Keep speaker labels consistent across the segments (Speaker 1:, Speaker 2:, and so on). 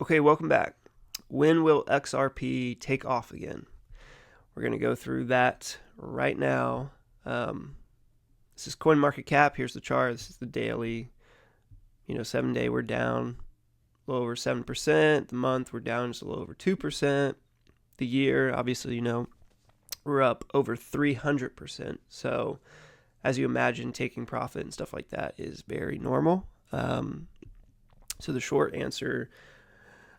Speaker 1: Okay, welcome back. When will XRP take off again? We're going to go through that right now. This is CoinMarketCap. Here's the chart. This is the daily. 7-day we're down a little over 7%. The month we're down just a little over 2%. The year, obviously, we're up over 300%. So as you imagine, taking profit and stuff like that is very normal. So the short answer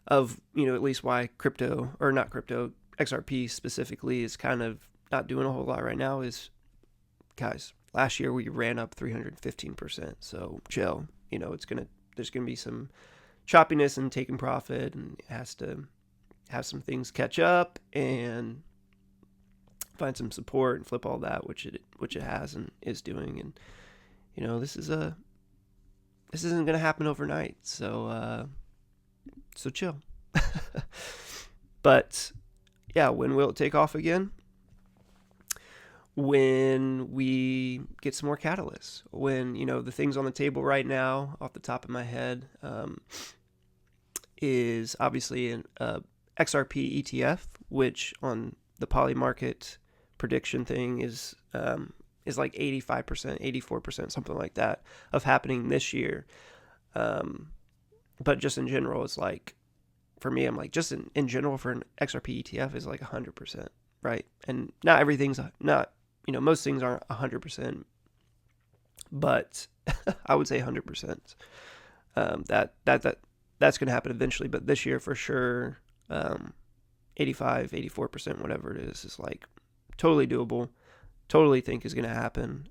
Speaker 1: of, at least why XRP specifically is kind of not doing a whole lot right now is, guys, last year we ran up 315%. So chill, there's going to be some choppiness in taking profit, and it has to have some things catch up and find some support and flip all that, which it has and is doing. And, this isn't going to happen overnight. So chill. But yeah, when will it take off again? When we get some more catalysts. When, the things on the table right now, off the top of my head, is obviously an XRP ETF, which on the poly market prediction thing is like 85%, 84%, something like that, of happening this year. But just in general, it's like, for me, I'm like, just in general for an XRP ETF is like 100%, right? And not everything's not, most things aren't 100%, but I would say 100%. That's going to happen eventually, but this year for sure, 85, 84%, whatever it is like totally doable. Totally think is going to happen.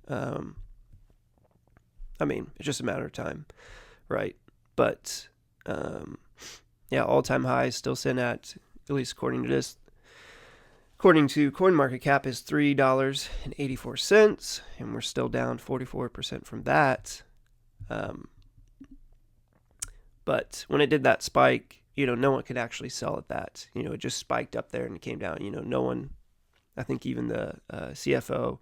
Speaker 1: It's just a matter of time, right? But yeah, all-time highs still sitting at least according to CoinMarketCap, is $3.84, and we're still down 44% from that. But when it did that spike, no one could actually sell at that. It just spiked up there and it came down. No one, I think even the CFO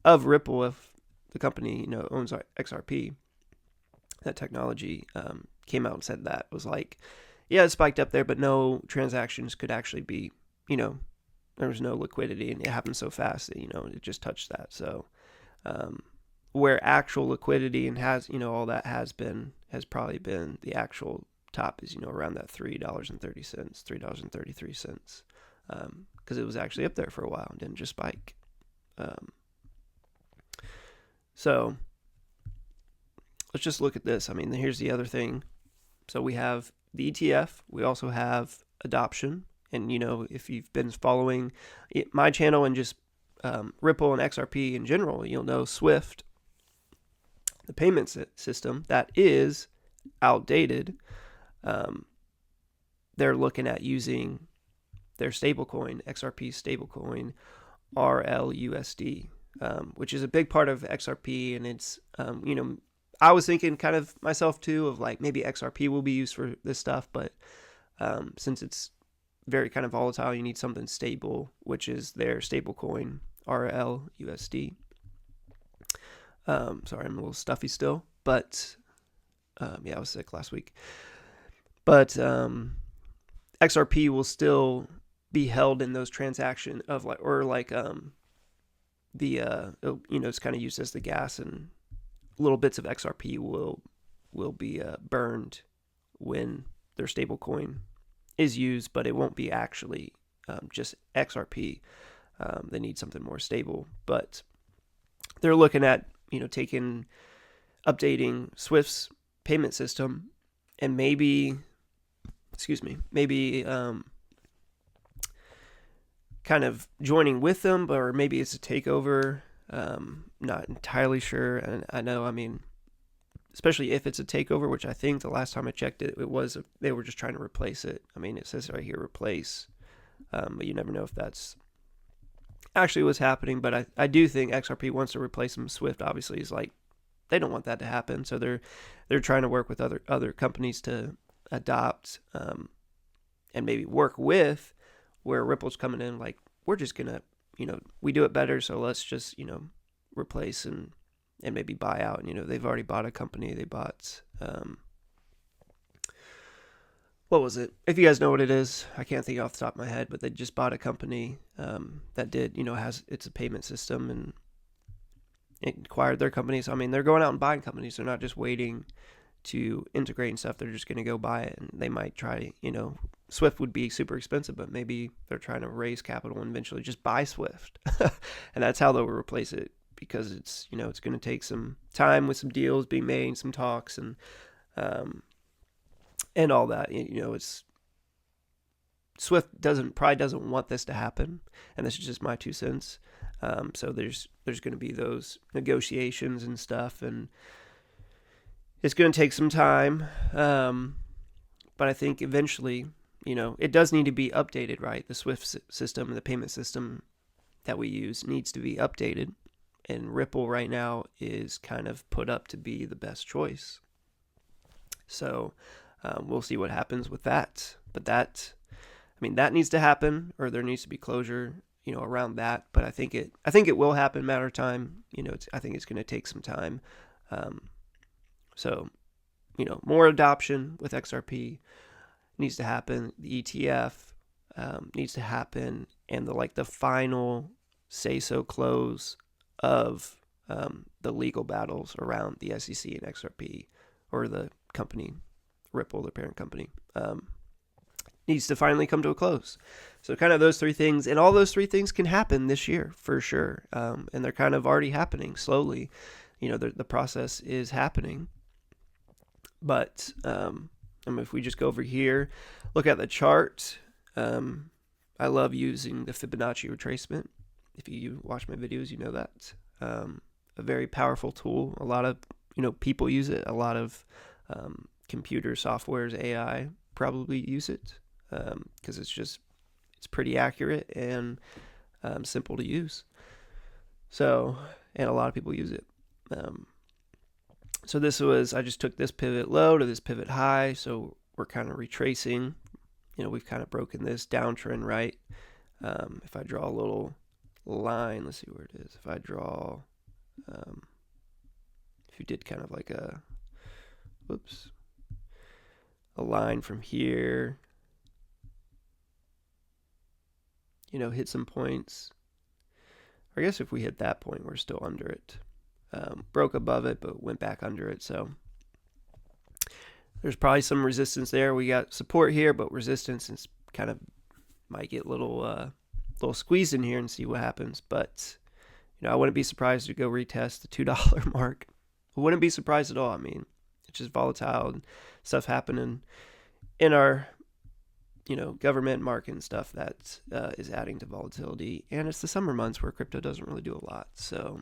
Speaker 1: of Ripple, if the company, owns XRP, that technology, came out and said that. It was like, yeah, it spiked up there, but no transactions could actually be, there was no liquidity, and it happened so fast that, it just touched that. So where actual liquidity and has, all that has probably been the actual top is, around that $3.30, $3.33, because it was actually up there for a while and didn't just spike. So let's just look at this. Here's the other thing. So we have the ETF. We also have adoption. And, if you've been following my channel and just Ripple and XRP in general, you'll know Swift, the payment system, that is outdated. They're looking at using their stablecoin, XRP stablecoin, RLUSD, which is a big part of XRP. And it's, I was thinking kind of myself too of like maybe XRP will be used for this stuff, but since it's very kind of volatile, you need something stable, which is their stablecoin, RLUSD. Sorry, I'm a little stuffy still, but yeah, I was sick last week. But XRP will still be held in those transactions of like, or like it's kind of used as the gas, and little bits of XRP will be burned when their stablecoin is used, but it won't be actually just XRP. They need something more stable, but they're looking at updating Swift's payment system, and maybe kind of joining with them, or maybe it's a takeover. Not entirely sure. And I know, especially if it's a takeover, which I think the last time I checked it was, they were just trying to replace it. It says right here, replace, but you never know if that's actually what's happening. But I do think XRP wants to replace them. Swift obviously is like, they don't want that to happen. So they're trying to work with other companies to adopt, and maybe work with where Ripple's coming in. Like, we're just going to, we do it better. So let's just, replace and maybe buy out. They've already bought a company. They bought what was it? If you guys know what it is, I can't think off the top of my head, but they just bought a company that did, it's a payment system, and it acquired their company. So, I mean, they're going out and buying companies. They're not just waiting to integrate and stuff. They're just going to go buy it, and they might try, Swift would be super expensive, but maybe they're trying to raise capital and eventually just buy Swift. And that's how they'll replace it, because it's going to take some time with some deals being made, some talks, and all that. It's Swift probably doesn't want this to happen, and this is just my 2 cents. So there's going to be those negotiations and stuff, and it's going to take some time. But I think eventually, it does need to be updated, right? The Swift system, the payment system that we use, needs to be updated, and Ripple right now is kind of put up to be the best choice. So we'll see what happens with that. But that needs to happen, or there needs to be closure, around that. But I think it will happen, matter of time. I think it's going to take some time. So, more adoption with XRP needs to happen. The ETF needs to happen, and the final say-so close of the legal battles around the SEC and XRP, or the company, Ripple, the parent company, needs to finally come to a close. So kind of those 3 things, and all those 3 things can happen this year for sure. And they're kind of already happening slowly. The process is happening. But if we just go over here, look at the chart. I love using the Fibonacci retracement. If you watch my videos, you know that. A very powerful tool. A lot of people use it. A lot of computer softwares, AI probably use it, because it's pretty accurate and simple to use. So, and a lot of people use it. So I just took this pivot low to this pivot high. So we're kind of retracing. We've kind of broken this downtrend, right? If I draw a little line, let's see where it is. If I draw, if you did kind of like a line from here, hit some points. I guess if we hit that point, we're still under it. Broke above it, but went back under it. So there's probably some resistance there. We got support here, but resistance is kind of might get a little squeezed in here and see what happens. But I wouldn't be surprised to go retest the $2 mark. I wouldn't be surprised at all. I mean, it's just volatile and stuff happening in our government market and stuff that is adding to volatility. And it's the summer months where crypto doesn't really do a lot. So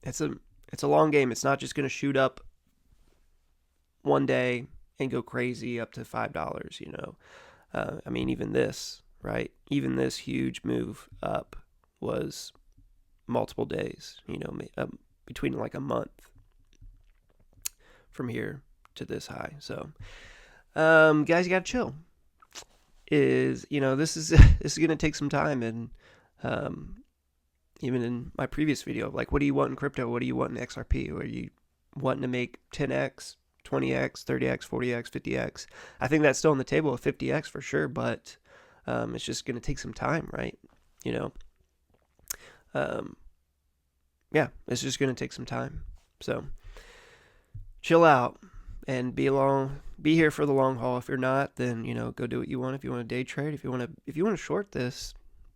Speaker 1: it's a long game. It's not just going to shoot up one day and go crazy up to $5. Even this, right? Even this huge move up was multiple days. Between like a month from here to this high. So, guys, you gotta chill. This is gonna take some time, and even in my previous video, like, what do you want in crypto? What do you want in XRP? Are you wanting to make 10x, 20x, 30x, 40x, 50x? I think that's still on the table of 50x for sure, but it's just gonna take some time, right? It's just gonna take some time. So chill out and be here for the long haul. If you're not, then go do what you want. If you want to day trade, if you want to short this,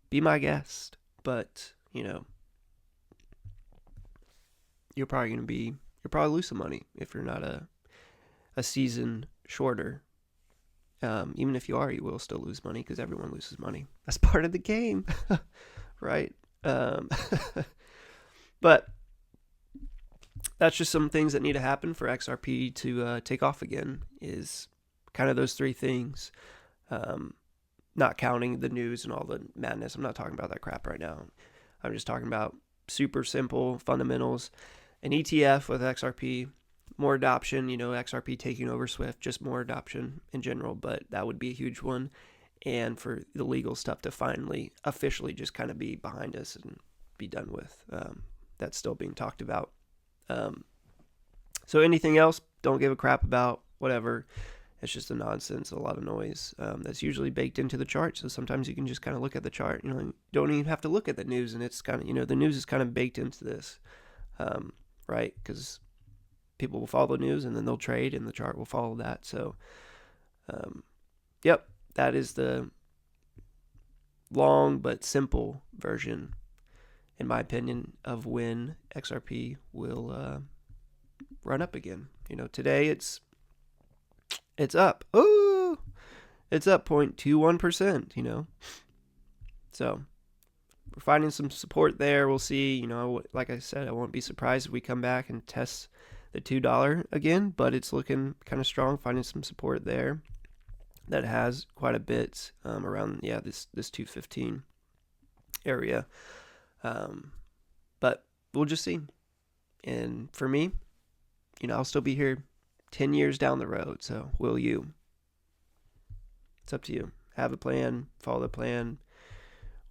Speaker 1: be my guest. But you'll probably lose some money if you're not a seasoned shorter. Even if you are, you will still lose money, because everyone loses money. That's part of the game, right? But that's just some things that need to happen for XRP to take off again, is kind of those 3 things. Not counting the news and all the madness. I'm not talking about that crap right now. I'm just talking about super simple fundamentals. An ETF with XRP, more adoption, XRP taking over Swift, just more adoption in general, but that would be a huge one. And for the legal stuff to finally officially just kind of be behind us and be done with. That's still being talked about. So anything else, don't give a crap about, whatever. It's just a nonsense, a lot of noise that's usually baked into the chart. So sometimes you can just kind of look at the chart. You don't even have to look at the news, and it's kind of, the news is kind of baked into this, right? Because people will follow the news, and then they'll trade, and the chart will follow that. So, yep, that is the long but simple version, in my opinion, of when XRP will run up again. Today it's up. Oh, it's up 0.21%, So we're finding some support there. We'll see. Like I said, I won't be surprised if we come back and test the $2 again, but it's looking kind of strong, finding some support there that has quite a bit around, this 215 area. But we'll just see. And for me, I'll still be here 10 years down the road. So will you? It's up to you. Have a plan, follow the plan,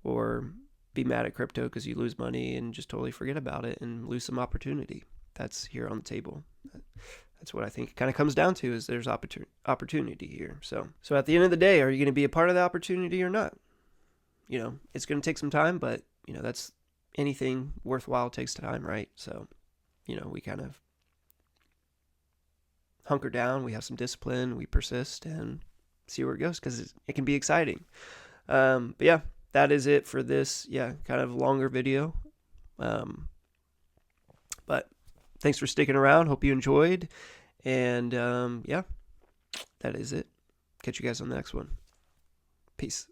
Speaker 1: or be mad at crypto because you lose money and just totally forget about it and lose some opportunity. That's here on the table. That's what I think it kind of comes down to, is there's opportunity here. So at the end of the day, are you going to be a part of the opportunity or not? It's going to take some time, but that's anything worthwhile takes time, right? So, we kind of hunker down, we have some discipline, we persist and see where it goes, because it can be exciting. But yeah, that is it for this, kind of longer video. But thanks for sticking around. Hope you enjoyed. And that is it. Catch you guys on the next one. Peace.